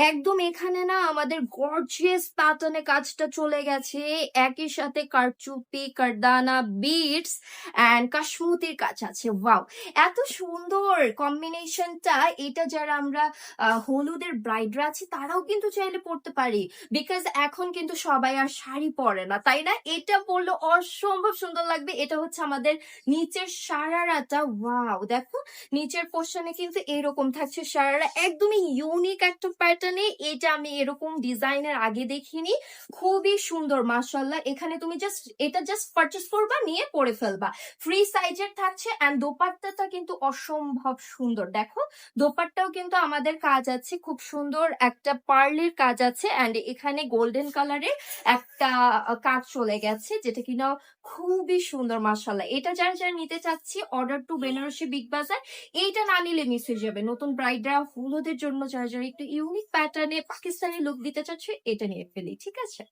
একদম এখানে না আমাদের গর্জিয়াস প্যাটার্নে কাজটা চলে গেছে। একই সাথে কারচুপি, কারদানা, বিটস অ্যান্ড কাশমুতির কাজ আছে। ওয়াও! এত সুন্দর কম্বিনেশনটা। এটা যারা আমরা হলুদের ব্রাইডরা আছি তারাও কিন্তু চাইলে পড়তে পারি। বিকজ এখন কিন্তু সবাই আর শাড়ি পরে না, তাই না? এটা পরলে অসম্ভব সুন্দর লাগবে। এটা হচ্ছে আমাদের নিচের সারারাটা। ওয়াও! দেখো নিচের পোর্শনে কিন্তু এরকম থাকছে সারারা, একদমই ইউনিক একটা প্যাটার্নে। এটা আমি এরকম ডিজাইনের আগে দেখিনি। খুবই সুন্দর মাশাআল্লাহ। এখানে তুমি জাস্ট পারচেস করবা, নিয়ে পরে ফেলবা। ফ্রি সাইজের থাকছে অ্যান্ড দোপাট্টাটা কিন্তু অসম্ভব সুন্দর। দেখো দোপাট্টাও কিন্তু আমাদের কাজ আছে, খুব সুন্দর একটা পার্লের কাজ আছে অ্যান্ড এখানে গোল্ডেন কালারের একটা কাজ চলে গেছে, যেটা কিনা খুবই সুন্দর মাশাআল্লাহ। এটা যারা যারা নিতে চাচ্ছি, অর্ডার টু বেনারসি বিগ বাজার। এইটা না নিলে মিস হয়ে যাবে। নতুন ব্রাইডরা হলুদের জন্য যারা যারা একটু ইউনিক প্যাটার্নে পাকিস্তানি লুক দিতে চাচ্ছে, এটা নিয়ে ফেলি, ঠিক আছে?